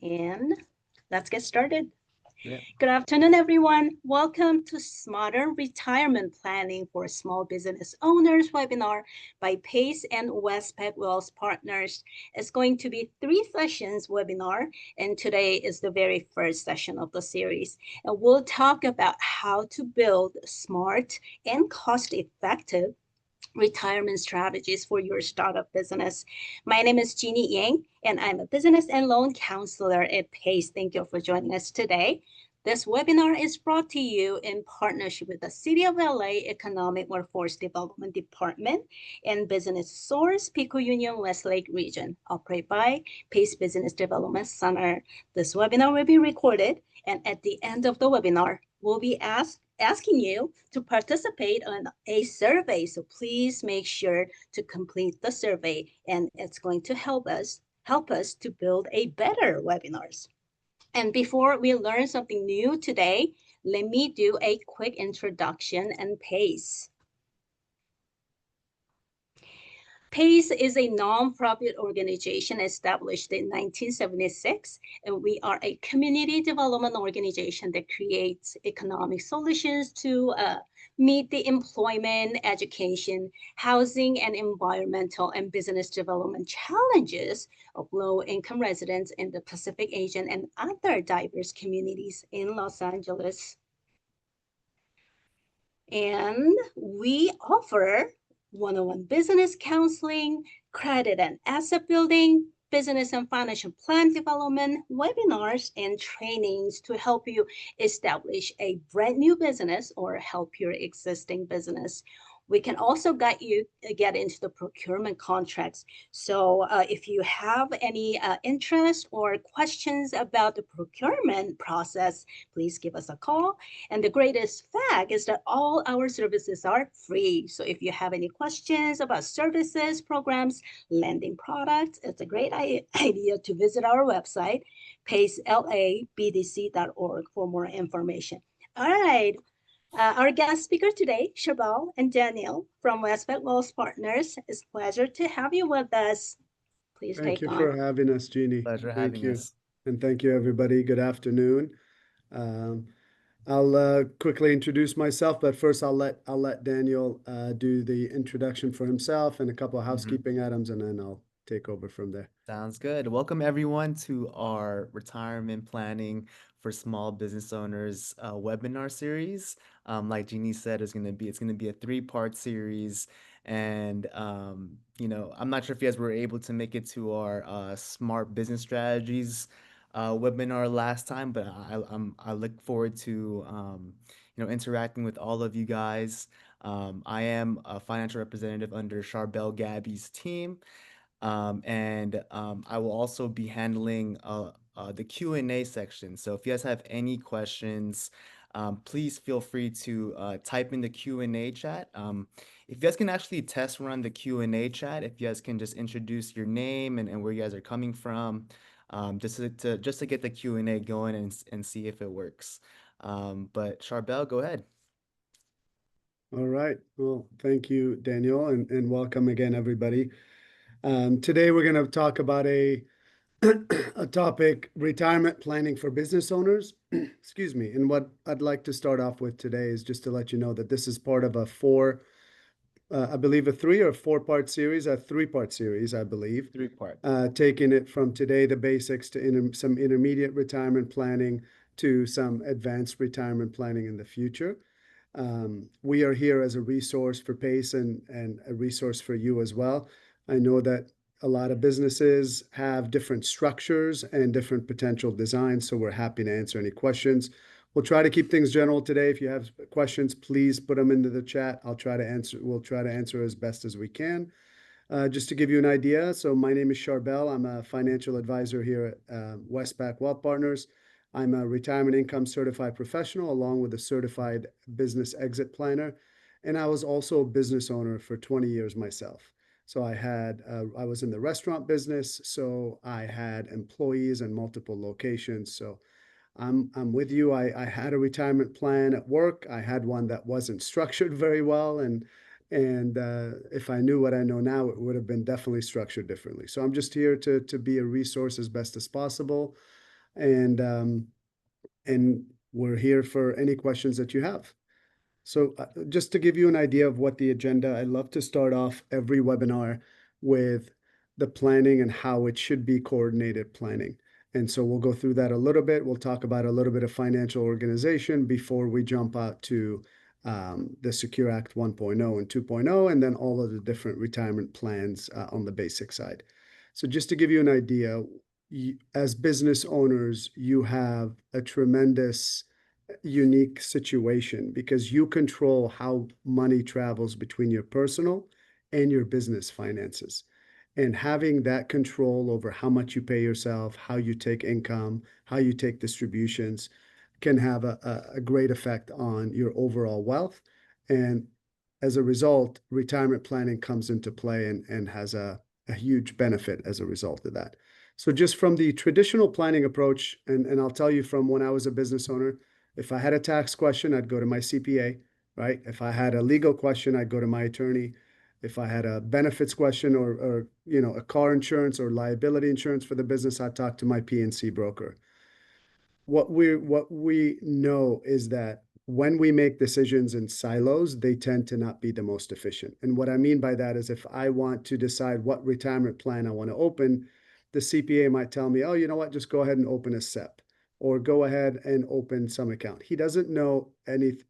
And let's get started. Yeah. Good afternoon, everyone. Welcome to Smarter Retirement Planning for Small Business Owners webinar by Pace and Westpac Wealth Partners. It's going to be 3 sessions webinar, and today is the very first session of the series. And we'll talk about how to build smart and cost-effective retirement strategies for your startup business. My name is Jeannie Yang, and I'm a business and loan counselor at Pace. Thank you for joining us today. This webinar is brought to you in partnership with the City of LA Economic Workforce Development Department and BusinessSource Pico-Union Westlake Region, operated by Pace Business Development Center. This webinar will be recorded, and at the end of the webinar, we'll be asking you to participate in a survey. So please make sure to complete the survey, and it's going to help us to build a better webinars. And before we learn something new today, let me do a quick introduction and Pace. PACE is a nonprofit organization established in 1976, and we are a community development organization that creates economic solutions to meet the employment, education, housing, and environmental and business development challenges of low-income residents in the Pacific Asian and other diverse communities in Los Angeles. And we offer one-on-one business counseling, credit and asset building, business and financial plan development, webinars, and trainings to help you establish a brand new business or help your existing business. We can also guide you get into the procurement contracts. So if you have any interest or questions about the procurement process, please give us a call. And the greatest fact is that all our services are free. So if you have any questions about services, programs, lending products, it's a great idea to visit our website, pacelabdc.org, for more information. All right. Our guest speaker today, Charbel and Daniel from Westpac Wealth Partners. It's a pleasure to have you with us. Please Thank take you on. for having us, Jeannie. Pleasure Thank having you. us. And thank you, everybody. Good afternoon. I'll quickly introduce myself, but first I'll let Daniel do the introduction for himself and a couple of housekeeping items, and then I'll take over from there. Sounds good. Welcome everyone to our retirement planning for small business owners webinar series. Like Jeannie said, it's gonna be a 3-part series, and I'm not sure if you guys were able to make it to our smart business strategies webinar last time, but I look forward to interacting with all of you guys. I am a financial representative under Charbel Gabby's team. And I will also be handling the Q&A section. So if you guys have any questions, please feel free to type in the Q&A chat. If you guys can actually test run the Q&A chat, if you guys can just introduce your name and where you guys are coming from, just to get the Q&A going and see if it works. But Charbel, go ahead. All right. Well, thank you, Daniel, and welcome again, everybody. Today we're going to talk about a topic, retirement planning for business owners. Excuse me. And what I'd like to start off with today is just to let you know that this is part of a 3 or 4-part series, a 3-part series, I believe. 3-part. Taking it from today, the basics, to some intermediate retirement planning to some advanced retirement planning in the future. We are here as a resource for Pace and a resource for you as well. I know that a lot of businesses have different structures and different potential designs, so we're happy to answer any questions. We'll try to keep things general today. If you have questions, please put them into the chat. We'll try to answer as best as we can. Just to give you an idea, so my name is Charbel. I'm a financial advisor here at Westpac Wealth Partners. I'm a retirement income certified professional along with a certified business exit planner. And I was also a business owner for 20 years myself. So I was in the restaurant business, so I had employees in multiple locations. So I'm with you. I had a retirement plan at work. I had one that wasn't structured very well, and if I knew what I know now, it would have been definitely structured differently. So I'm just here to be a resource as best as possible. and we're here for any questions that you have. So just to give you an idea of what the agenda, I love to start off every webinar with the planning and how it should be coordinated planning. And so we'll go through that a little bit. We'll talk about a little bit of financial organization before we jump out to the Secure Act 1.0 and 2.0, and then all of the different retirement plans on the basic side. So just to give you an idea, as business owners, you have a tremendous unique situation because you control how money travels between your personal and your business finances. And having that control over how much you pay yourself, how you take income, how you take distributions can have a great effect on your overall wealth. And as a result, retirement planning comes into play and has a huge benefit as a result of that. So just from the traditional planning approach, and I'll tell you from when I was a business owner, if I had a tax question, I'd go to my CPA, right? If I had a legal question, I'd go to my attorney. If I had a benefits question or a car insurance or liability insurance for the business, I'd talk to my P&C broker. What we know is that when we make decisions in silos, they tend to not be the most efficient. And what I mean by that is if I want to decide what retirement plan I want to open, the CPA might tell me, oh, you know what, just go ahead and open a SEP or go ahead and open some account. He doesn't know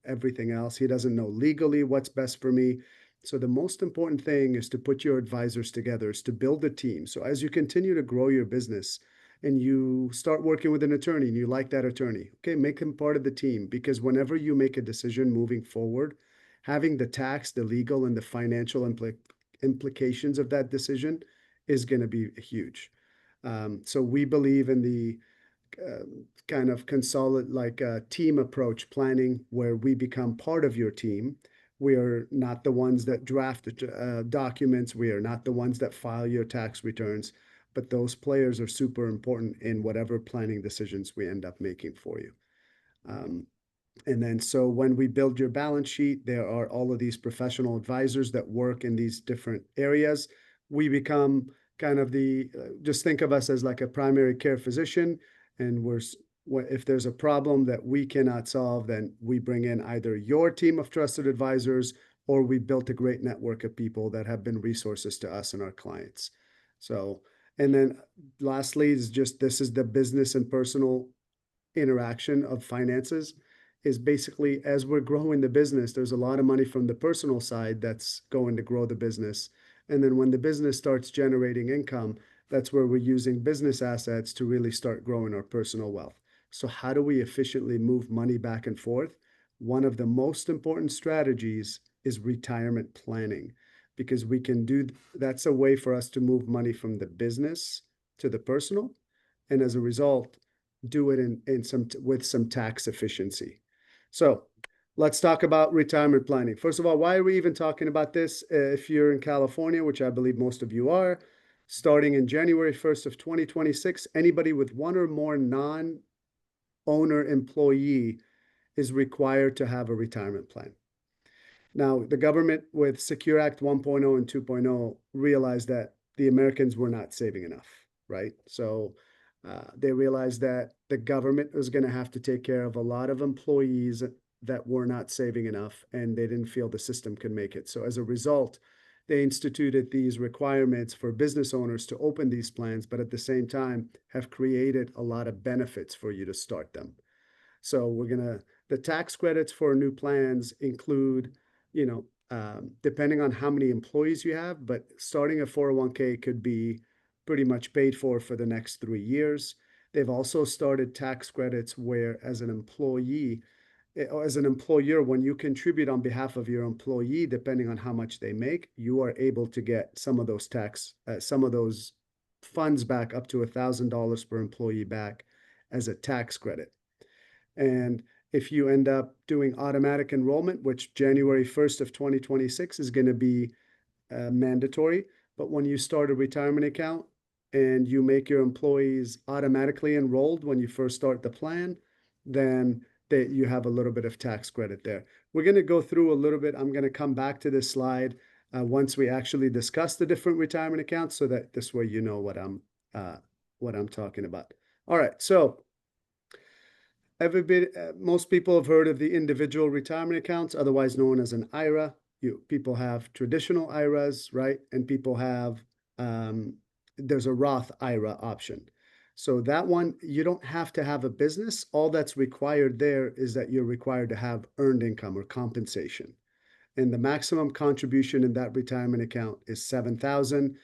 everything else. He doesn't know legally what's best for me. So the most important thing is to put your advisors together, is to build a team. So as you continue to grow your business, and you start working with an attorney and you like that attorney, okay, make him part of the team, because whenever you make a decision moving forward, having the tax, the legal, and the financial implications of that decision is going to be huge. So we believe in the kind of team approach planning where we become part of your team. We are not the ones that draft the documents. We are not the ones that file your tax returns. But those players are super important in whatever planning decisions we end up making for you. And then so when we build your balance sheet, there are all of these professional advisors that work in these different areas. We become kind of just think of us as like a primary care physician. And if there's a problem that we cannot solve, then we bring in either your team of trusted advisors, or we built a great network of people that have been resources to us and our clients. So, and then lastly is just, this is the business and personal interaction of finances, is basically as we're growing the business, there's a lot of money from the personal side that's going to grow the business. And then when the business starts generating income, that's where we're using business assets to really start growing our personal wealth. So how do we efficiently move money back and forth? One of the most important strategies is retirement planning, because we can that's a way for us to move money from the business to the personal, and as a result, do it with some tax efficiency. So let's talk about retirement planning. First of all, why are we even talking about this? If you're in California, which I believe most of you are, starting in January 1st of 2026, anybody with one or more non-owner employee is required to have a retirement plan. Now, the government with Secure Act 1.0 and 2.0 realized that the Americans were not saving enough, right? So they realized that the government was going to have to take care of a lot of employees that were not saving enough, and they didn't feel the system could make it. So as a result, they instituted these requirements for business owners to open these plans, but at the same time have created a lot of benefits for you to start them. So the tax credits for new plans include, depending on how many employees you have, but starting a 401k could be pretty much paid for the next 3 years. They've also started tax credits where as an employer, when you contribute on behalf of your employee, depending on how much they make, you are able to get some of those funds back, up to $1,000 per employee back as a tax credit. And if you end up doing automatic enrollment, which January 1st of 2026 is going to be mandatory, but when you start a retirement account and you make your employees automatically enrolled when you first start the plan, then you have a little bit of tax credit there. We're going to go through a little bit. I'm going to come back to this slide once we actually discuss the different retirement accounts, so that this way you know what I'm talking about. All right, so everybody, most people have heard of the individual retirement accounts, otherwise known as an IRA. People have traditional IRAs, right? And people have, there's a Roth IRA option. So that one, you don't have to have a business. All that's required there is that you're required to have earned income or compensation. And the maximum contribution in that retirement account is $7,000.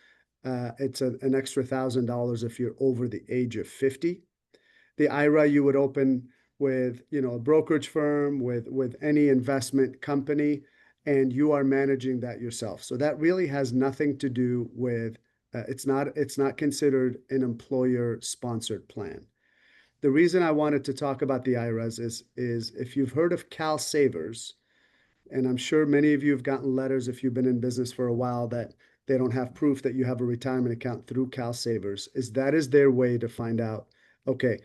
It's an extra $1,000 if you're over the age of 50. The IRA you would open with, a brokerage firm, with any investment company, and you are managing that yourself. So that really has nothing to do with, it's not considered an employer sponsored plan. The reason I wanted to talk about the IRAs is if you've heard of Cal Savers, and I'm sure many of you have gotten letters if you've been in business for a while that they don't have proof that you have a retirement account through Cal Savers, that is their way to find out, okay,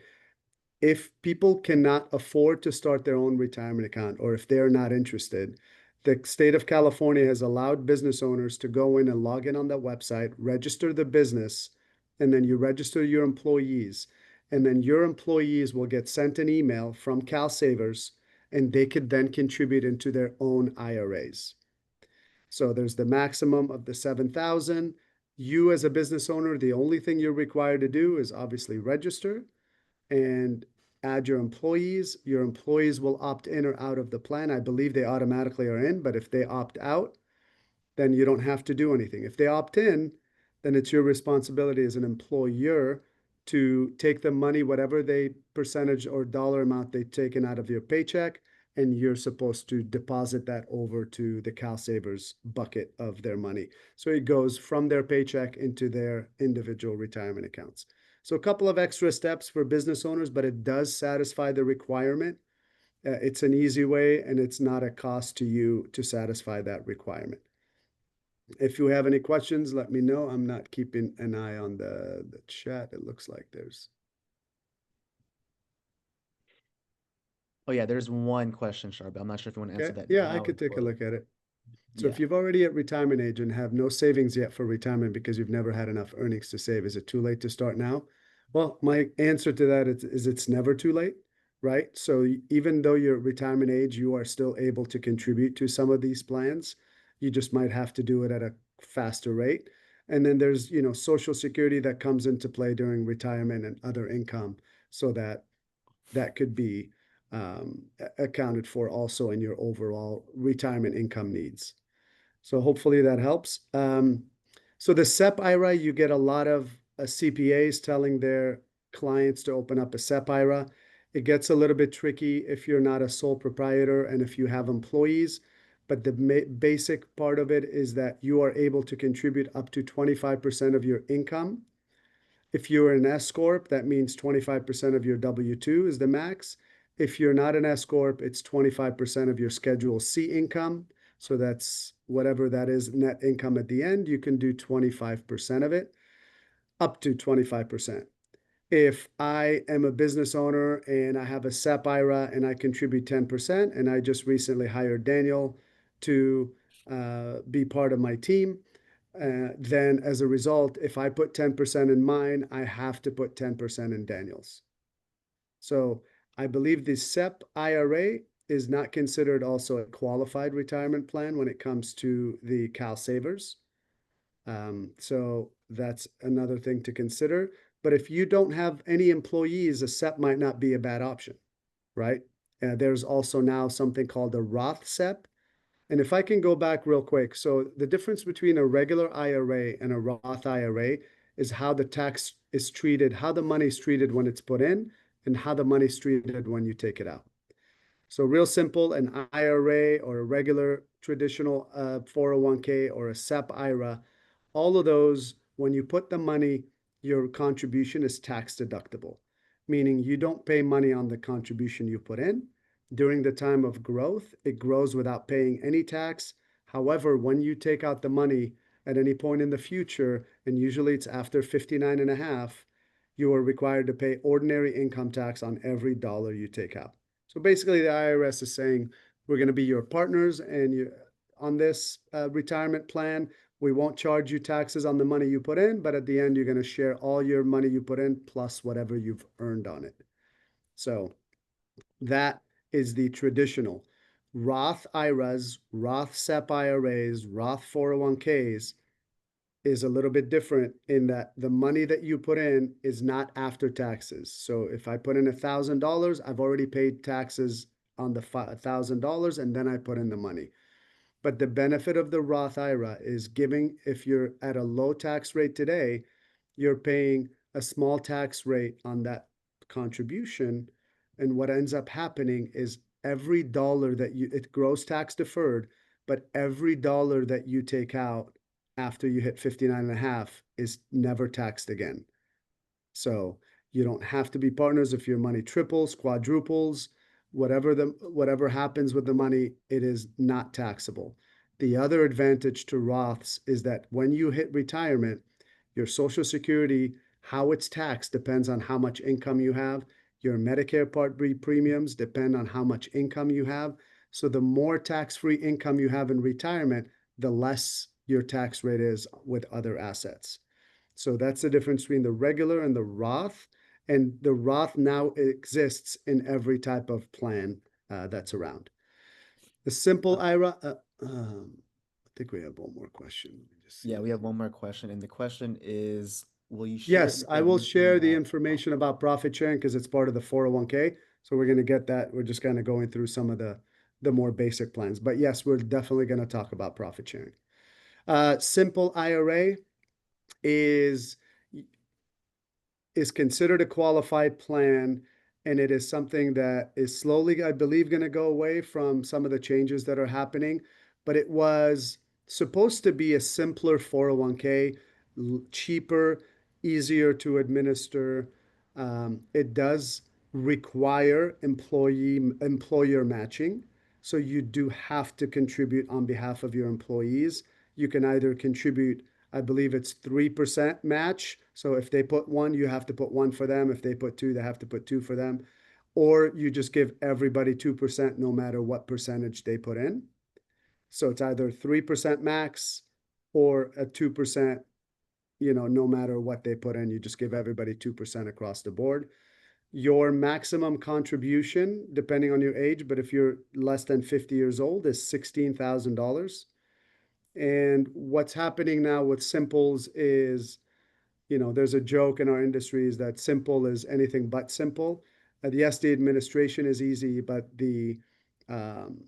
if people cannot afford to start their own retirement account, or if they're not interested, the state of California has allowed business owners to go in and log in on the website, register the business, and then you register your employees. And then your employees will get sent an email from Cal Savers, and they could then contribute into their own IRAs. So there's the maximum of the 7,000. You as a business owner, the only thing you're required to do is obviously register and add your employees. Your employees will opt in or out of the plan. I believe they automatically are in, but if they opt out, then you don't have to do anything. If they opt in, then it's your responsibility as an employer to take the money, whatever they percentage or dollar amount they've taken out of your paycheck, and you're supposed to deposit that over to the Cal Savers bucket of their money. So it goes from their paycheck into their individual retirement accounts. So a couple of extra steps for business owners, but it does satisfy the requirement. It's an easy way, and it's not a cost to you to satisfy that requirement. If you have any questions, let me know. I'm not keeping an eye on the chat. It looks like there's. Oh yeah, there's one question, Sharp. I'm not sure if you want to answer Okay. that Yeah, I now could take a or look at it. So yeah. if you've already at retirement age and have no savings yet for retirement because you've never had enough earnings to save, is it too late to start now? Well, my answer to that is it's never too late, right? So even though you're at retirement age, you are still able to contribute to some of these plans. You just might have to do it at a faster rate. And then there's, Social Security that comes into play during retirement and other income, so that could be accounted for also in your overall retirement income needs. So hopefully that helps. So the SEP IRA, you get a lot of CPAs telling their clients to open up a SEP IRA. It gets a little bit tricky if you're not a sole proprietor and if you have employees. But the basic part of it is that you are able to contribute up to 25% of your income. If you're an S Corp, that means 25% of your W-2 is the max. If you're not an S Corp, it's 25% of your Schedule C income. So that's whatever that is, net income at the end. You can do 25% of it, up to 25%. If I am a business owner and I have a SEP IRA and I contribute 10%, and I just recently hired Daniel to be part of my team, then as a result, if I put 10% in mine, I have to put 10% in Daniel's. So I believe the SEP IRA is not considered also a qualified retirement plan when it comes to the Cal Savers. So that's another thing to consider. But if you don't have any employees, a SEP might not be a bad option, right? There's also now something called a Roth SEP. And if I can go back real quick, so the difference between a regular IRA and a Roth IRA is how the tax is treated, how the money is treated when it's put in, and how the money is treated when you take it out. So real simple, an IRA or a regular traditional 401k or a SEP IRA, all of those, when you put the money, your contribution is tax deductible, meaning you don't pay money on the contribution you put in. During the time of growth, it grows without paying any tax. However, when you take out the money at any point in the future, and usually it's after 59 and a half, you are required to pay ordinary income tax on every dollar you take out. So basically, the IRS is saying, we're going to be your partners, and you on this retirement plan, we won't charge you taxes on the money you put in, but at the end, you're going to share all your money you put in plus whatever you've earned on it. So That is the traditional. Roth IRAs, Roth SEP IRAs, Roth 401ks is a little bit different in that the money that you put in is not after taxes. So if I put in $1,000, I've already paid taxes on the $1,000 and then I put in the money. But the benefit of the Roth IRA is giving, if you're at a low tax rate today, you're paying a small tax rate on that contribution. And what ends up happening is every dollar that it grows tax deferred, but every dollar that you take out after you hit 59 and a half is never taxed again. So you don't have to be partners if your money triples, quadruples, whatever happens with the money, it is not taxable. The other advantage to Roths is that when you hit retirement, your Social Security, how it's taxed depends on how much income you have. Your Medicare Part B premiums depend on how much income you have. So the more tax-free income you have in retirement, the less your tax rate is with other assets. So that's the difference between the regular and the Roth. And the Roth now exists in every type of plan that's around. The simple Uh, IRA, I think we have one more question. Let me just yeah, see. we have one more question, and the question is, will you share Yes, I will information share the about information about profit sharing because it's part of the 401k. So we're going to get that. We're just kind of going through some of the more basic plans. But yes, we're definitely going to talk about profit sharing. Simple IRA is is considered a qualified plan, and it is something that is slowly, I believe, going to go away from some of the changes that are happening. But it was supposed to be a simpler 401k, cheaper, easier to administer. It does require employer matching. So you do have to contribute on behalf of your employees. You can either contribute, I believe it's 3% match. So if they put one, you have to put one for them. If they put two, they have to put two for them. Or you just give everybody 2% no matter what percentage they put in. So it's either 3% max or a 2%, no matter what they put in, you just give everybody 2% across the board. Your maximum contribution, depending on your age, but if you're less than 50 years old, is $16,000. And what's happening now with simples is, there's a joke in our industry is that simple is anything but simple. Yes, the administration is easy, but um,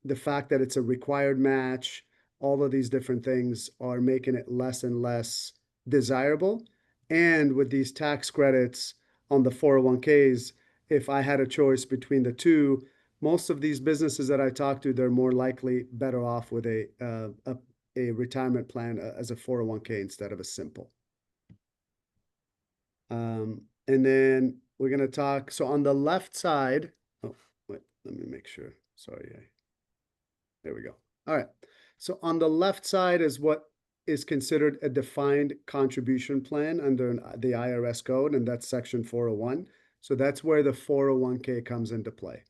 the fact that it's a required match, all of these different things are making it less and less desirable. And with these tax credits on the 401ks, if I had a choice between the two, most of these businesses that I talk to, they're more likely better off with a retirement plan as a 401k instead of a simple. And then we're going to talk. So on the left side, oh, wait, let me make sure. Sorry. There we go. All right. So on the left side is what is considered a defined contribution plan under the IRS code, and that's section 401. So that's where the 401k comes into play.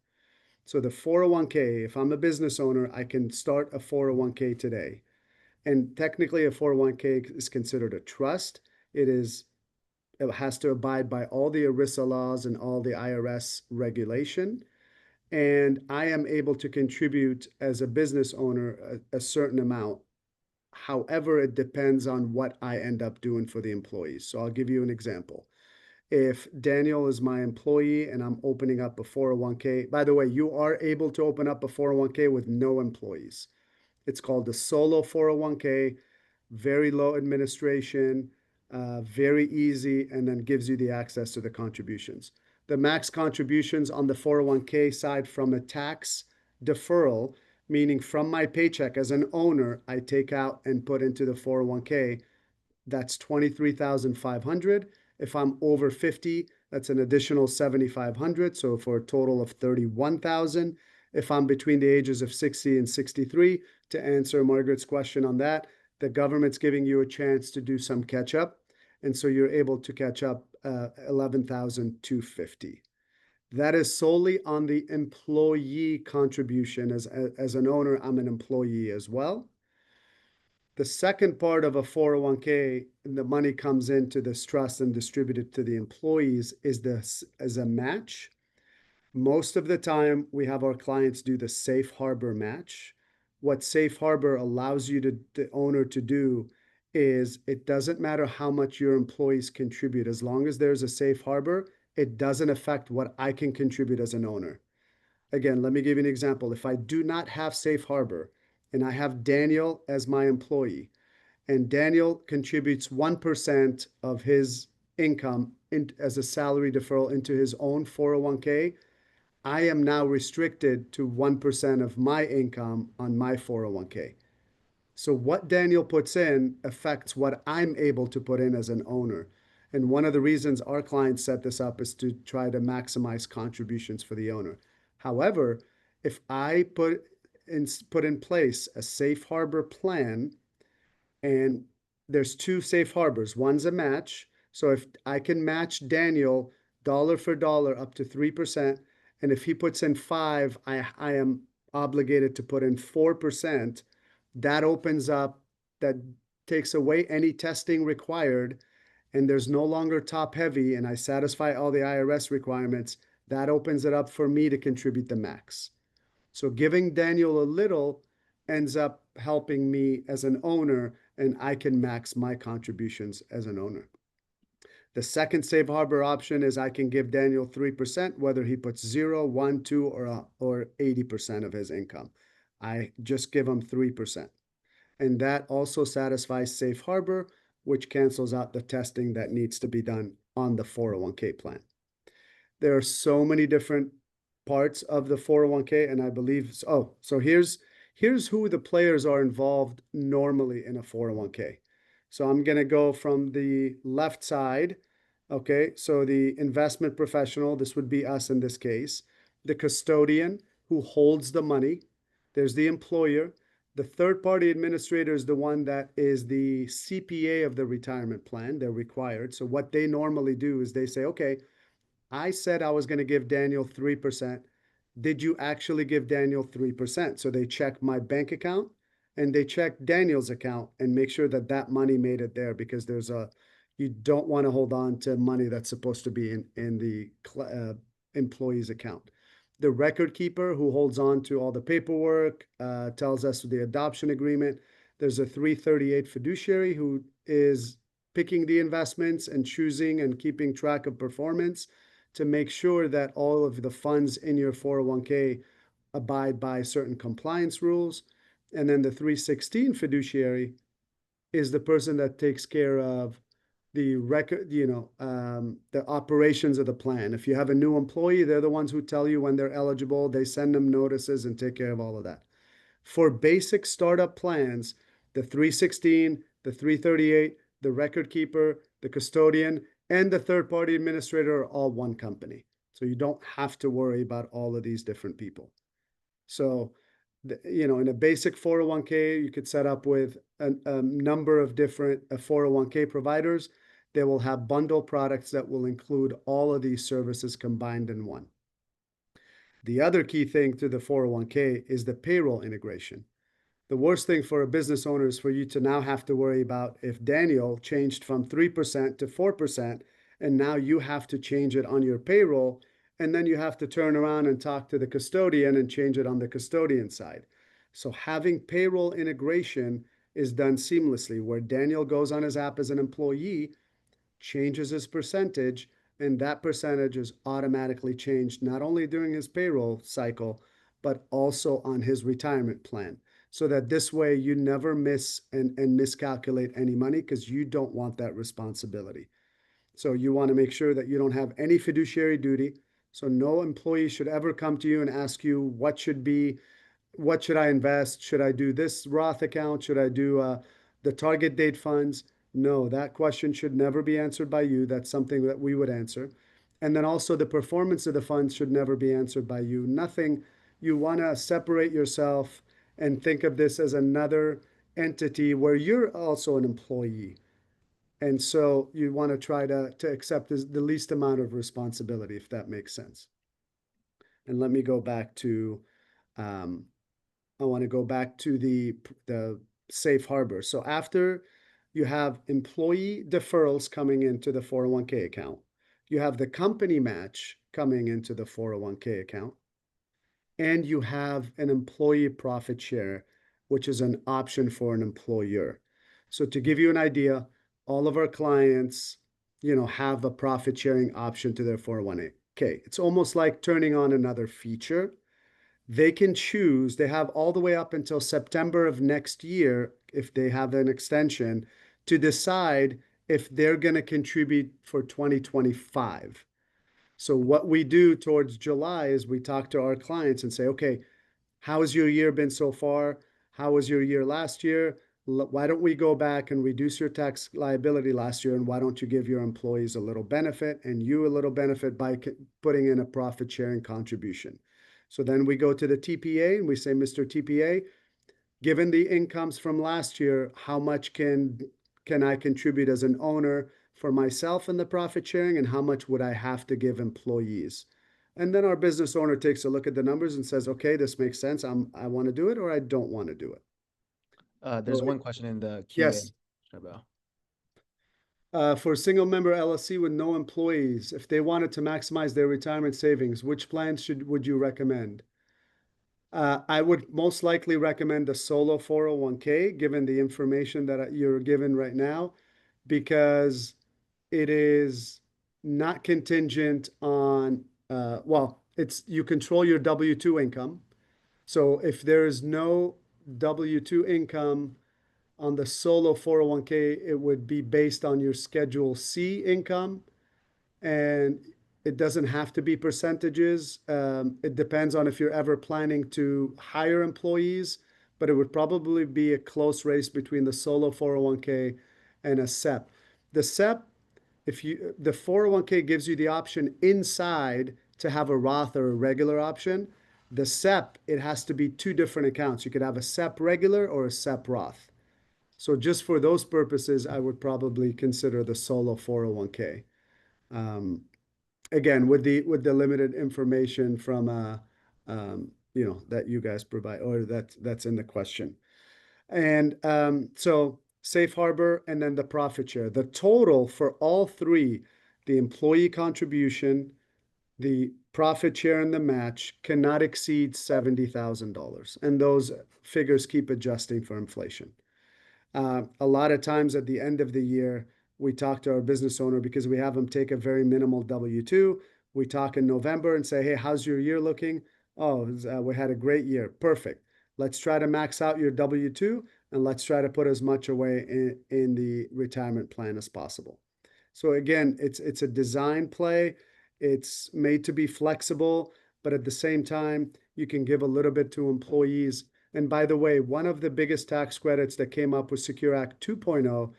So the 401k, if I'm a business owner, I can start a 401k today. And technically a 401k is considered a trust. It has to abide by all the ERISA laws and all the IRS regulation. And I am able to contribute as a business owner a certain amount. However, it depends on what I end up doing for the employees. So I'll give you an example. If Daniel is my employee and I'm opening up a 401k, by the way, you are able to open up a 401k with no employees. It's called the solo 401k, very low administration, very easy, and then gives you the access to the contributions. The max contributions on the 401k side from a tax deferral, meaning from my paycheck as an owner, I take out and put into the 401k, that's 23,500. If I'm over 50, that's an additional 7,500. So for a total of 31,000. If I'm between the ages of 60 and 63, to answer Margaret's question on that, the government's giving you a chance to do some catch up. And so you're able to catch up 11,250. That is solely on the employee contribution. As an owner, I'm an employee as well. The second part of a 401k, and the money comes into this trust and distributed to the employees, is this as a match. Most of the time, we have our clients do the safe harbor match. What safe harbor allows you to, the owner to do is it doesn't matter how much your employees contribute. As long as there's a safe harbor, it doesn't affect what I can contribute as an owner. Again, let me give you an example. If I do not have safe harbor and I have Daniel as my employee, and Daniel contributes 1% of his income as a salary deferral into his own 401k, I am now restricted to 1% of my income on my 401k. So what Daniel puts in affects what I'm able to put in as an owner. And one of the reasons our clients set this up is to try to maximize contributions for the owner. However, if I put in place a safe harbor plan, and there's two safe harbors. One's a match. So if I can match Daniel dollar for dollar up to 3%, and if he puts in five, I am obligated to put in 4%. That opens up, that takes away any testing required, and there's no longer top heavy, and I satisfy all the IRS requirements. That opens it up for me to contribute the max. So giving Daniel a little ends up helping me as an owner, and I can max my contributions as an owner. The second safe harbor option is I can give Daniel 3%, whether he puts 0, 1, 2, or 80% of his income. I just give him 3%. And that also satisfies safe harbor, which cancels out the testing that needs to be done on the 401k plan. There are so many different parts of the 401k, and I believe, so here's who the players are involved normally in a 401k. So I'm going to go from the left side. Okay, so the investment professional, this would be us in this case, the custodian who holds the money, there's the employer, the third party administrator is the one that is the CPA of the retirement plan. They're required. So what they normally do is they say, okay, I said I was going to give Daniel 3%. Did you actually give Daniel 3%? So they check my bank account and they check Daniel's account and make sure that that money made it there, because you don't want to hold on to money that's supposed to be in the employee's account. The record keeper who holds on to all the paperwork tells us the adoption agreement. There's a 338 fiduciary who is picking the investments and choosing and keeping track of performance to make sure that all of the funds in your 401k abide by certain compliance rules. And then the 316 fiduciary is the person that takes care of the record, the operations of the plan. If you have a new employee, they're the ones who tell you when they're eligible. They send them notices and take care of all of that. For basic startup plans, the 316, the 338, the record keeper, the custodian, and the third-party administrator are all one company. So you don't have to worry about all of these different people. So, in a basic 401k, you could set up with a number of different 401k providers. They will have bundle products that will include all of these services combined in one. The other key thing to the 401k is the payroll integration. The worst thing for a business owner is for you to now have to worry about if Daniel changed from 3% to 4%, and now you have to change it on your payroll, and then you have to turn around and talk to the custodian and change it on the custodian side. So having payroll integration is done seamlessly, where Daniel goes on his app as an employee, changes his percentage, and that percentage is automatically changed not only during his payroll cycle, but also on his retirement plan. So that this way you never miss and miscalculate any money, because you don't want that responsibility. So you want to make sure that you don't have any fiduciary duty. So no employee should ever come to you and ask you what should I invest? Should I do this Roth account? Should I do the target date funds? No, that question should never be answered by you. That's something that we would answer. And then also the performance of the funds should never be answered by you. Nothing. You want to separate yourself and think of this as another entity where you're also an employee. And so you want to try to accept the least amount of responsibility, if that makes sense. And let me go back to, I want to go back to the safe harbor. So after you have employee deferrals coming into the 401k account, you have the company match, coming into the 401k account. And you have an employee profit share, which is an option for an employer. So to give you an idea, all of our clients, have a profit sharing option to their 401k. It's almost like turning on another feature. They can choose, they have all the way up until September of next year, if they have an extension, to decide if they're going to contribute for 2025. So what we do towards July is we talk to our clients and say, okay, how has your year been so far? How was your year last year? Why don't we go back and reduce your tax liability last year? And why don't you give your employees a little benefit and you a little benefit by putting in a profit sharing contribution? So then we go to the TPA and we say, Mr. TPA, given the incomes from last year, how much can I contribute as an owner for myself in the profit sharing, and how much would I have to give employees? And then our business owner takes a look at the numbers and says, okay, this makes sense. I want to do it, or I don't want to do it. There's one question in the QA. Yes. About. For single member LLC with no employees, if they wanted to maximize their retirement savings, which plans would you recommend? I would most likely recommend a solo 401k, given the information that you're given right now, because it is not contingent on, you control your W-2 income. So if there is no W-2 income on the solo 401k, it would be based on your Schedule C income, and it doesn't have to be percentages. It depends on if you're ever planning to hire employees, but it would probably be a close race between the solo 401k and a SEP. The SEP, the 401k gives you the option inside to have a Roth or a regular option. The SEP, it has to be two different accounts. You could have a SEP regular or a SEP Roth. So just for those purposes, I would probably consider the solo 401k. Again, with the limited information from that you guys provide, or that's in the question. And so safe harbor and then the profit share. The total for all three, the employee contribution, the profit share, and the match, cannot exceed $70,000. And those figures keep adjusting for inflation. A lot of times at the end of the year, we talk to our business owner because we have them take a very minimal W-2. We talk in November and say, hey, how's your year looking? Oh, we had a great year. Perfect. Let's try to max out your W-2 and let's try to put as much away in the retirement plan as possible. So again, it's a design play. It's made to be flexible, but at the same time, you can give a little bit to employees. And by the way, one of the biggest tax credits that came up with Secure Act 2.0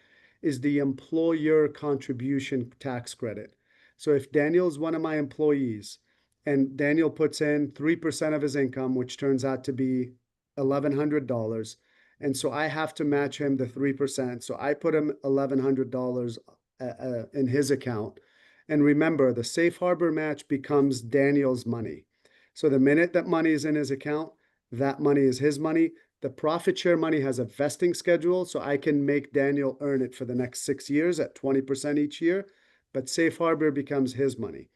is the employer contribution tax credit. So if Daniel's one of my employees and Daniel puts in 3% of his income, which turns out to be $1,100, and so I have to match him the 3%. So I put him $1,100 in his account. And remember, the safe harbor match becomes Daniel's money. So the minute that money is in his account, that money is his money. The profit share money has a vesting schedule, so I can make Daniel earn it for the next 6 years at 20% each year, but safe harbor becomes his money.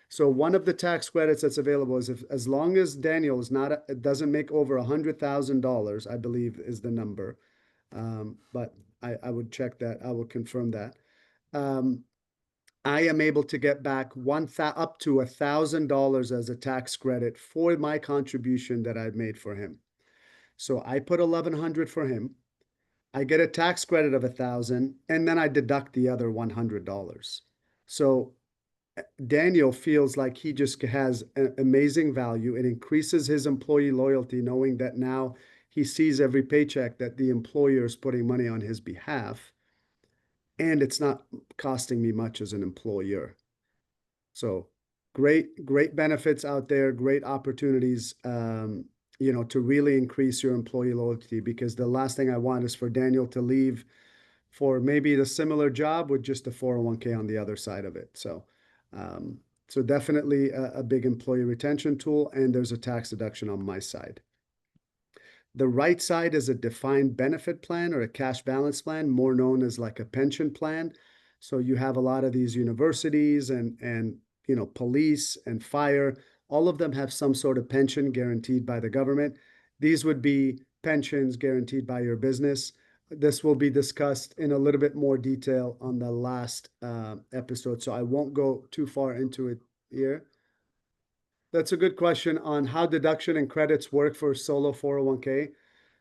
So one of the tax credits that's available is as long as Daniel doesn't make over $100,000, I believe is the number, but I would check that. I will confirm that. I am able to get back up to $1,000 as a tax credit for my contribution that I've made for him. So I put $1,100 for him. I get a tax credit of $1,000, and then I deduct the other $100. So Daniel feels like he just has an amazing value. It increases his employee loyalty, knowing that now he sees every paycheck that the employer is putting money on his behalf, and it's not costing me much as an employer. So great benefits out there, great opportunities, to really increase your employee loyalty, because the last thing I want is for Daniel to leave for maybe the similar job with just a 401k on the other side of it. So definitely a big employee retention tool, and there's a tax deduction on my side. The right side is a defined benefit plan or a cash balance plan, more known as like a pension plan. So you have a lot of these universities and police and fire, all of them have some sort of pension guaranteed by the government. These would be pensions guaranteed by your business. This will be discussed in a little bit more detail on the last episode, so I won't go too far into it here. That's a good question on how deduction and credits work for solo 401k.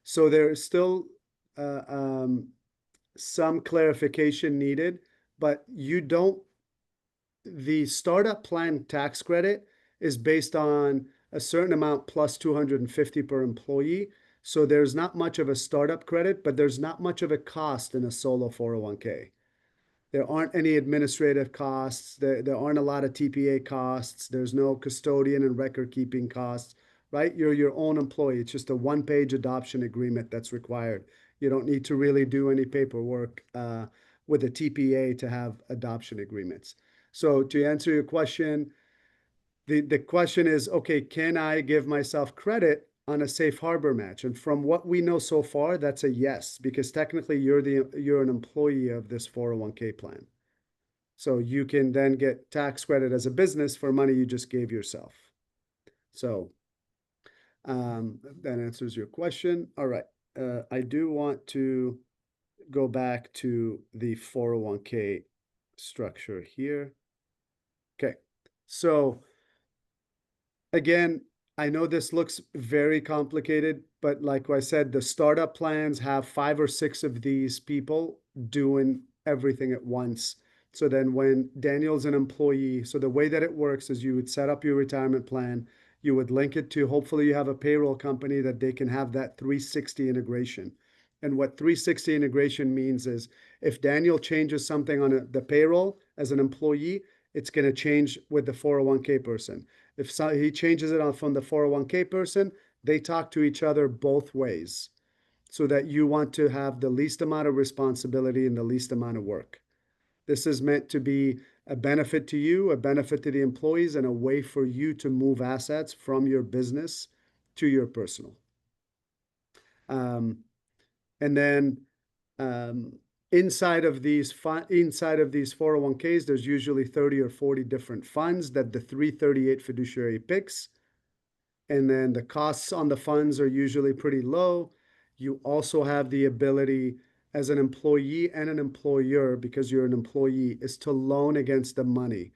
So there is still uh, um, some clarification needed, but you don't, the startup plan tax credit is based on a certain amount plus 250 per employee. So there's not much of a startup credit, but there's not much of a cost in a solo 401k. There aren't any administrative costs. There aren't a lot of TPA costs. There's no custodian and record keeping costs, right? You're your own employee. It's just a one-page adoption agreement that's required. You don't need to really do any paperwork with a TPA to have adoption agreements. So to answer your question, the question is, okay, can I give myself credit on a safe harbor match? And from what we know so far, that's a yes, because technically you're an employee of this 401k plan. So you can then get tax credit as a business for money you just gave yourself. So that answers your question. All right. I do want to go back to the 401k structure here. Okay. So again, I know this looks very complicated, but like I said, the startup plans have 5 or 6 of these people doing everything at once. So then when Daniel's an employee, so the way that it works is you would set up your retirement plan, you would link it to, hopefully you have a payroll company that they can have that 360 integration. And what 360 integration means is if Daniel changes something on the payroll as an employee, it's going to change with the 401k person. If he changes it on from the 401k person, they talk to each other both ways so that you want to have the least amount of responsibility and the least amount of work. This is meant to be a benefit to you, a benefit to the employees, and a way for you to move assets from your business to your personal. And then inside of these 401ks, there's usually 30 or 40 different funds that the 338 fiduciary picks. And then the costs on the funds are usually pretty low. You also have the ability as an employee and an employer, because you're an employee, is to loan against the money.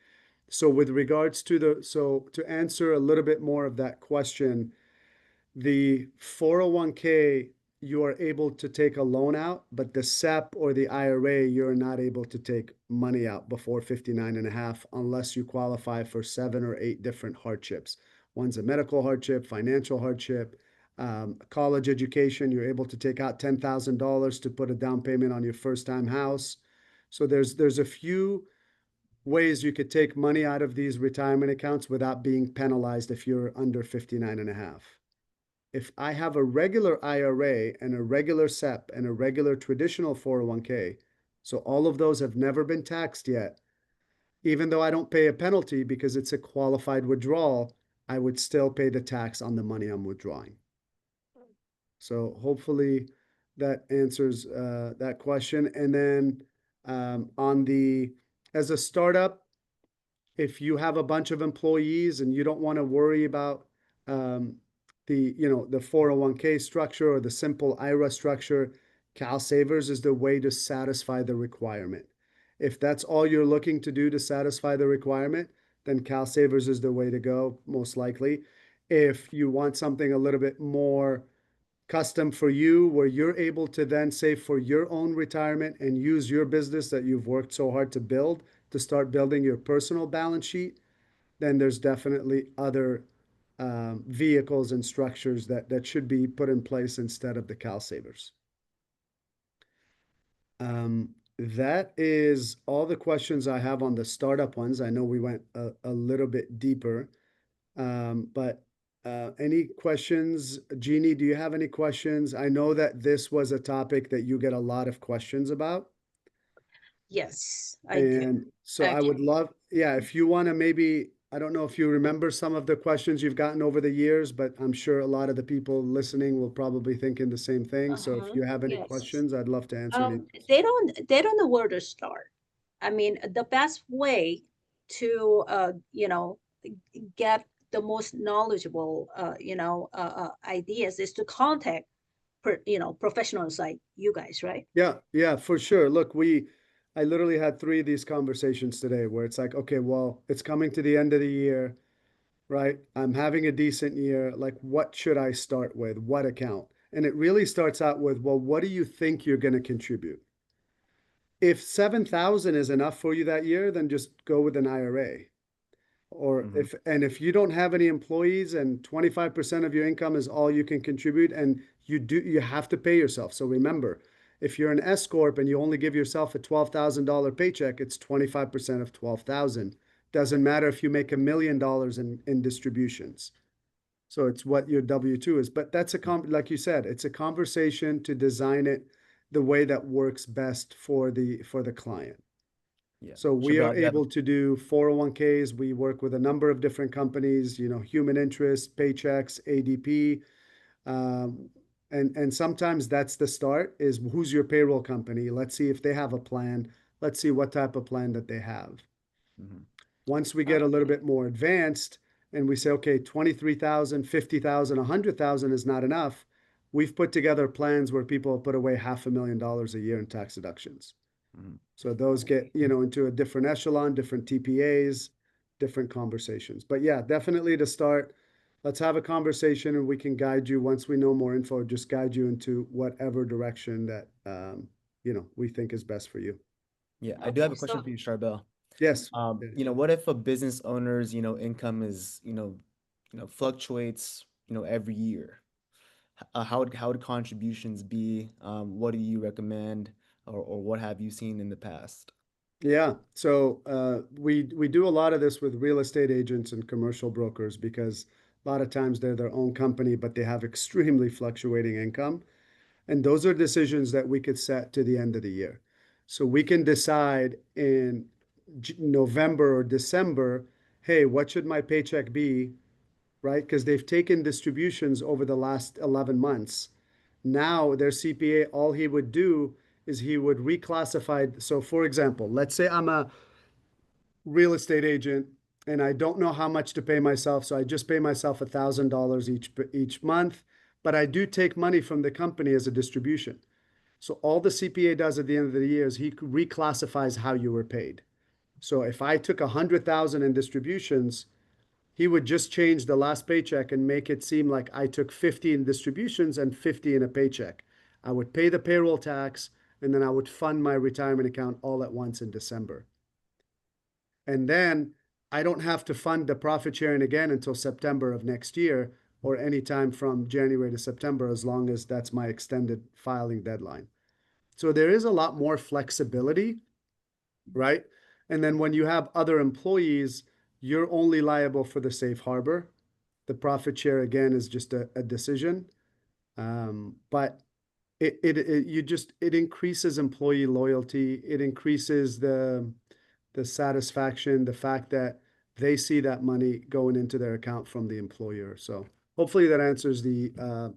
So with regards to to answer a little bit more of that question, the 401k, you are able to take a loan out, but the SEP or the IRA, you're not able to take money out before 59 and a half unless you qualify for 7 or 8 different hardships. One's a medical hardship, financial hardship, college education. You're able to take out $10,000 to put a down payment on your first time house. So there's a few ways you could take money out of these retirement accounts without being penalized if you're under 59 and a half. If I have a regular IRA and a regular SEP and a regular traditional 401k, so all of those have never been taxed yet, even though I don't pay a penalty because it's a qualified withdrawal, I would still pay the tax on the money I'm withdrawing. So hopefully that answers that question. And then as a startup, if you have a bunch of employees and you don't want to worry about the 401k structure or the simple IRA structure, CalSavers is the way to satisfy the requirement. If that's all you're looking to do to satisfy the requirement, then CalSavers is the way to go, most likely. If you want something a little bit more custom for you, where you're able to then save for your own retirement and use your business that you've worked so hard to build to start building your personal balance sheet, then there's definitely other vehicles and structures that should be put in place instead of the CalSavers. That is all the questions I have on the startup ones. I know we went a little bit deeper, but any questions? Jeannie, do you have any questions? I know that this was a topic that you get a lot of questions about. Yes, I do. And so I Okay. would love, yeah, if you want to maybe, I don't know if you remember some of the questions you've gotten over the years, but I'm sure a lot of the people listening will probably thinking the same thing. So if Uh-huh. you have any Yes. questions, I'd love to answer any. They don't know where to start. I mean, the best way to get the most knowledgeable ideas is to contact professionals like you guys, right? Yeah, for sure. Look, I literally had three of these conversations today where it's like, okay, well, it's coming to the end of the year, right? I'm having a decent year. Like, what should I start with? What account? And it really starts out with, well, what do you think you're going to contribute? If 7,000 is enough for you that year, then just go with an IRA. Or Hmm. if you don't have any employees and 25% of your income is all you can contribute, and you have to pay yourself. So remember, if you're an S corp and you only give yourself a $12,000 paycheck, it's 25% of 12,000. Doesn't matter if you make $1 million in distributions. So it's what your W-2 is. But that's like you said, it's a conversation to design it the way that works best for the client. Yeah. So we are Shabelle, able to do 401ks. We work with a number of different companies, human interest, paychecks, ADP. Um, and sometimes that's the start is who's your payroll company? Let's see if they have a plan. Let's see what type of plan that they have. hmm Once we get a little bit more advanced and we say, okay, 23,000, 50,000, 100,000 is not enough. We've put together plans where people put away $500,000 a year in tax deductions. hmm So those get, into a different echelon, different TPAs, different conversations. But yeah, definitely to start, let's have a conversation and we can guide you once we know more info, just guide you into whatever direction that, we think is best for you. Yeah, I do have Okay, a question so for you, Charbel. Yes. What if a business owner's, income is, fluctuates, every year? How would contributions be? What do you recommend, or what have you seen in the past? Yeah. So we do a lot of this with real estate agents and commercial brokers because a lot of times they're their own company, but they have extremely fluctuating income. And those are decisions that we could set to the end of the year. So we can decide in November or December, hey, what should my paycheck be? Right? Because they've taken distributions over the last 11 months. Now, their CPA, all he would do is he would reclassify. So, for example, let's say I'm a real estate agent and I don't know how much to pay myself. So I just pay myself $1,000 each month, but I do take money from the company as a distribution. So all the CPA does at the end of the year is he reclassifies how you were paid. So if I took 100,000 in distributions, he would just change the last paycheck and make it seem like I took 50 in distributions and 50 in a paycheck. I would pay the payroll tax and then I would fund my retirement account all at once in December. And then I don't have to fund the profit sharing again until September of next year or anytime from January to September, as long as that's my extended filing deadline. So there is a lot more flexibility, right? And then when you have other employees, you're only liable for the safe harbor. The profit share again is just a decision. But it increases employee loyalty. It increases the satisfaction, the fact that they see that money going into their account from the employer. So hopefully that answers the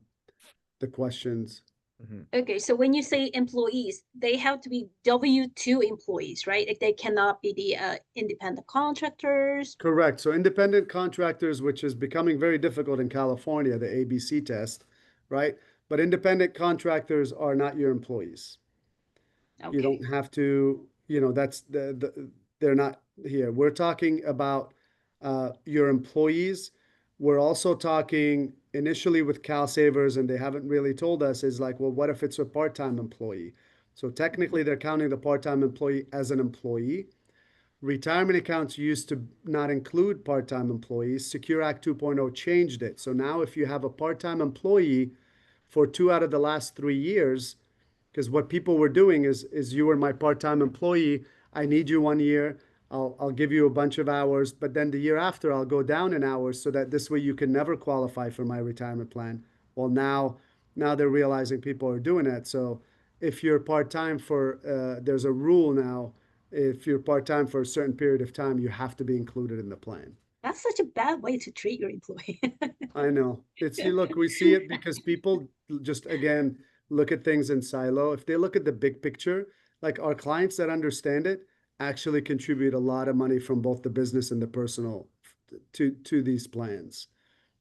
questions. Hmm. okay, so when you say employees, they have to be W-2 employees, right? Like they cannot be the independent contractors. Correct. So independent contractors, which is becoming very difficult in California, the ABC test, right? But independent contractors are not your employees. You Okay. don't have to, that's they're not here. We're talking about your employees. We're also talking initially with Cal Savers, and they haven't really told us is like, well, what if it's a part-time employee? So technically, they're counting the part-time employee as an employee. Retirement accounts used to not include part-time employees. Secure Act 2.0 changed it. So now if you have a part-time employee for 2 out of the last 3 years, because what people were doing is you were my part-time employee. I need you 1 year. I'll give you a bunch of hours, but then the year after I'll go down in hours so that this way you can never qualify for my retirement plan. Well, now they're realizing people are doing that. So if you're part-time there's a rule now. If you're part-time for a certain period of time, you have to be included in the plan. That's such a bad way to treat your employee. I know. Look, we see it because people just, again, look at things in silo. If they look at the big picture, like our clients that understand it actually contribute a lot of money from both the business and the personal to these plans.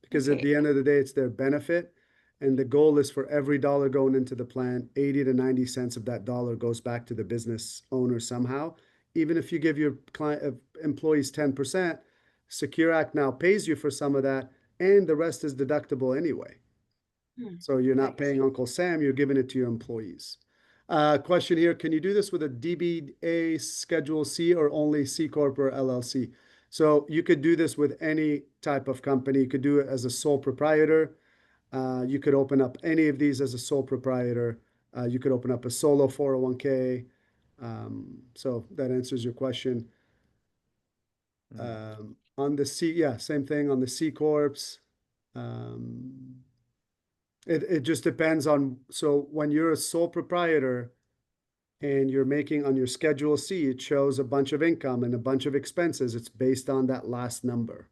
Because at Okay. the end of the day, it's their benefit. And the goal is for every dollar going into the plan, 80 to 90 cents of that dollar goes back to the business owner somehow. Even if you give your client employees 10%, Secure Act now pays you for some of that, and the rest is deductible anyway. So you're not Right. paying Uncle Sam, you're giving it to your employees. Question here, can you do this with a DBA Schedule C or only C Corp or LLC? So you could do this with any type of company. You could do it as a sole proprietor. You could open up any of these as a sole proprietor. You could open up a solo 401k. So that answers your question. Mm. On the C, yeah, same thing on the C Corps. Um, it just depends on, so when you're a sole proprietor and you're making on your Schedule C, it shows a bunch of income and a bunch of expenses. It's based on that last number,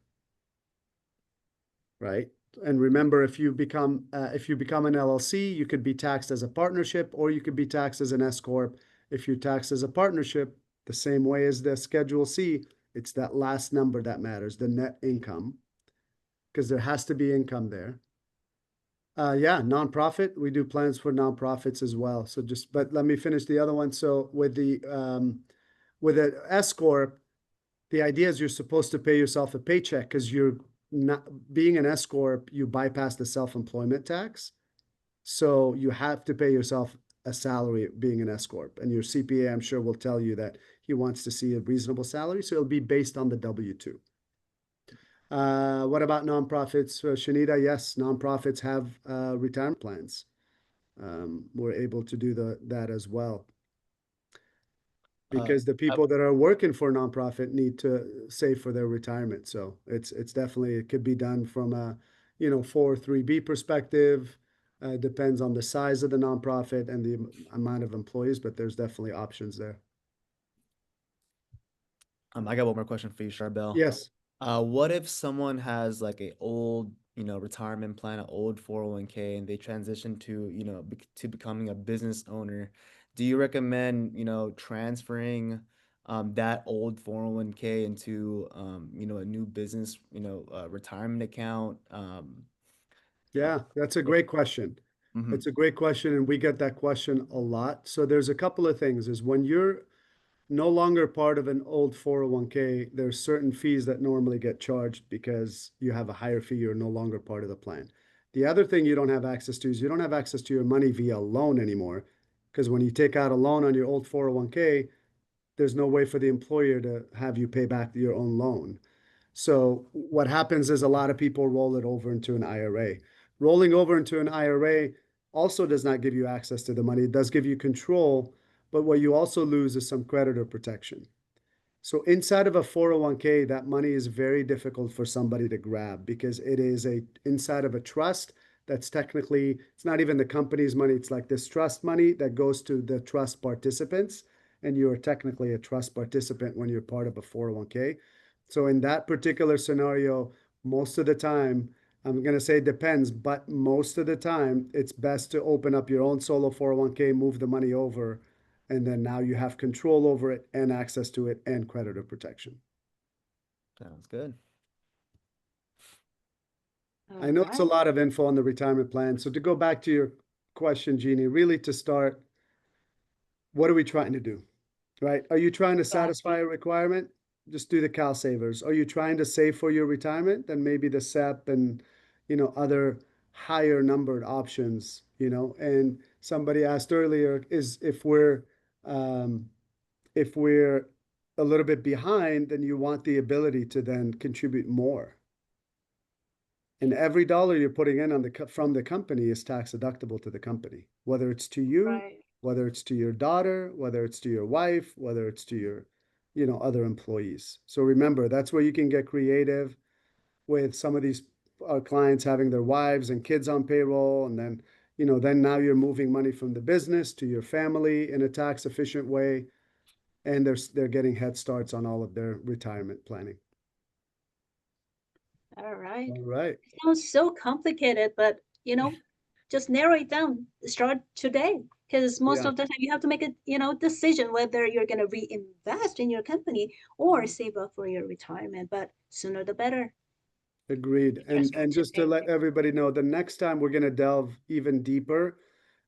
right? And remember, if you become an LLC, you could be taxed as a partnership or you could be taxed as an S corp. If you're taxed as a partnership, the same way as the Schedule C, it's that last number that matters, the net income, because there has to be income there. Yeah, nonprofit. We do plans for nonprofits as well. So just, but let me finish the other one. So with an S corp, the idea is you're supposed to pay yourself a paycheck because you're not being an S corp. You bypass the self-employment tax, so you have to pay yourself a salary being an S corp. And your CPA, I'm sure, will tell you that he wants to see a reasonable salary, so it'll be based on the W-2. What about nonprofits? Shanita, yes, nonprofits have retirement plans. We're able to do that as well Uh, because the I, people that are working for a nonprofit need to save for their retirement. So it's definitely, it could be done from a 403(b) perspective. Depends on the size of the nonprofit and the amount of employees, but there's definitely options there. I got one more question for you, Charbel. Yes. What if someone has like a old, retirement plan, an old 401k, and they transition to, to becoming a business owner? Do you recommend, transferring that old 401k into, a new business, retirement account? Uh, Yeah, that's a what- great question. mhm. It's a great question, and we get that question a lot. So there's a couple of things is when you're no longer part of an old 401k, there's certain fees that normally get charged because you have a higher fee, you're no longer part of the plan. The other thing you don't have access to is you don't have access to your money via loan anymore. Because when you take out a loan on your old 401k, there's no way for the employer to have you pay back your own loan. So what happens is a lot of people roll it over into an IRA. Rolling over into an IRA also does not give you access to the money. It does give you control, but what you also lose is some creditor protection. So inside of a 401k, that money is very difficult for somebody to grab because it is inside of a trust that's technically, it's not even the company's money. It's like this trust money that goes to the trust participants. And you are technically a trust participant when you're part of a 401k. So in that particular scenario, most of the time, I'm going to say it depends, but most of the time, it's best to open up your own solo 401k, move the money over, and then now you have control over it and access to it and creditor protection. Sounds good. I All know it's a right. lot of info on the retirement plan. So to go back to your question, Jeannie, really to start, what are we trying to do? Right? Are you trying to satisfy Exactly. a requirement? Just do the Cal Savers. Are you trying to save for your retirement? Then maybe the SEP and other higher numbered options. And somebody asked earlier is um, if we're a little bit behind, then you want the ability to then contribute more. And every dollar you're putting in from the company is tax deductible to the company, whether it's to you, Right. whether it's to your daughter, whether it's to your wife, whether it's to your, other employees. So remember, that's where you can get creative with some of these clients having their wives and kids on payroll, and then now you're moving money from the business to your family in a tax efficient way, and they're getting head starts on all of their retirement planning. All right. All right. It sounds so complicated, but just narrow it down. Start today. because most Yeah, of the time you have to make a decision whether you're going to reinvest in your company or save up for your retirement. But sooner the better. agreed. We just want And to just to take let it. everybody know, the next time we're gonna delve even deeper,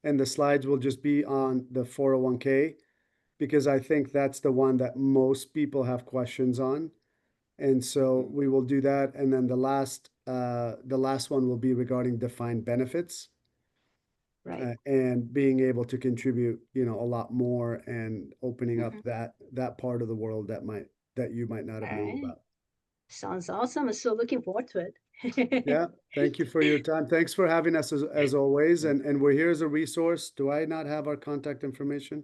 and the slides will just be on the 401k, because I think that's the one that most people have questions on. And so Mhm. we will do that. And then the last one will be regarding defined benefits, Right. and being able to contribute, a lot more, and opening up Mhm. that part of the world that you might not have All known right. about. Sounds awesome. I'm so looking forward to it. Yeah, thank you for your time. Thanks for having us as always. And we're here as a resource. Do I not have our contact information?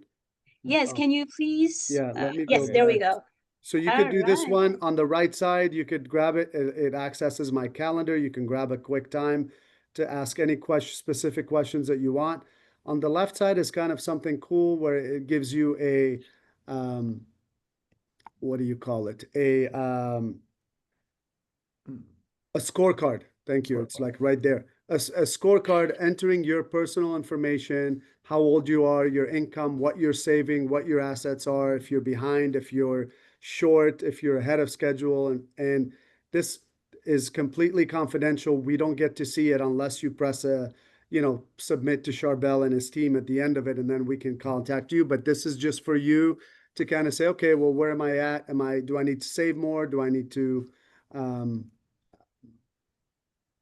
Yes, Oh, can you please? yeah, let me Yes, go Okay. there we back. go. So you could All do this right. one on the right side. You could grab it. It accesses my calendar. You can grab a quick time to ask any specific questions that you want. On the left side is kind of something cool where it gives you um, what do you call it? Mm, A scorecard. Thank you. It's scorecard. like right there. A scorecard entering your personal information, how old you are, your income, what you're saving, what your assets are, if you're behind, if you're short, if you're ahead of schedule. And this is completely confidential. We don't get to see it unless you press submit to Charbel and his team at the end of it, and then we can contact you. But this is just for you to kind of say, okay, well, where am I at? Do I need to save more? Do I need to um,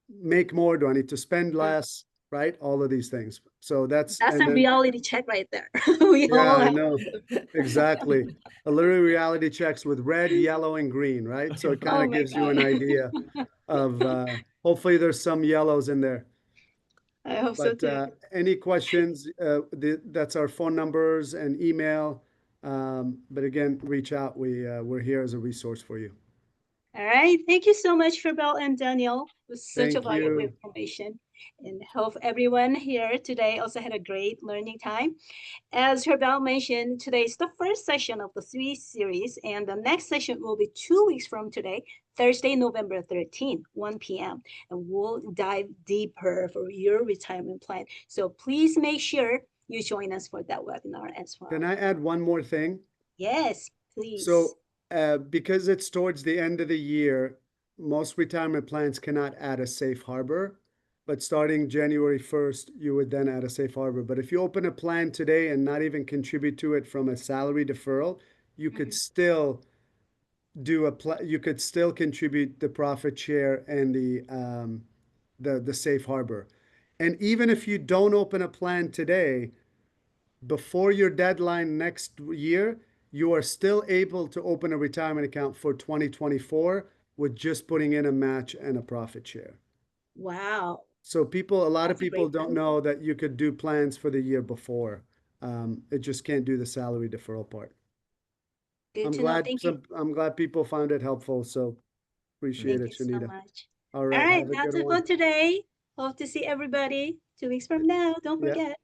make more? Do I need to spend Mm. less? Right? All of these things. So that's, That's and a then, reality check right there. We yeah, all I have know. to. Exactly. A little reality checks with red, yellow, and green, right? So it kind Oh of my gives you God. an idea of, hopefully there's some yellows in there. I hope so But too. any questions, that's our phone numbers and email. But again, reach out. We're here as a resource for you. All right. Thank you so much, Fabel and Daniel. It was such a Thank valuable you. information. And hope everyone here today also had a great learning time. As Herbal mentioned, today is the first session of the three series, and the next session will be 2 weeks from today, Thursday, November 13th, 1 p.m. And we'll dive deeper for your retirement plan. So please make sure you join us for that webinar as Can well. I add one more thing? Yes, please. So, because it's towards the end of the year, most retirement plans cannot add a safe harbor. But starting January 1st, you would then add a safe harbor. But if you open a plan today and not even contribute to it from a salary deferral, you could Mhm. still you could still contribute the profit share and the safe harbor. And even if you don't open a plan today, before your deadline next year, you are still able to open a retirement account for 2024 with just putting in a match and a profit share. Wow, So a lot of that's a people great don't benefit. know that you could do plans for the year before. It just can't do the salary deferral part. Good to know. Thank you. I'm glad people found it helpful. So appreciate Thank it, you so Shanita. much. All All right, right, have a that's good it for one. today. Hope to see everybody 2 weeks from now. Don't Yeah. forget.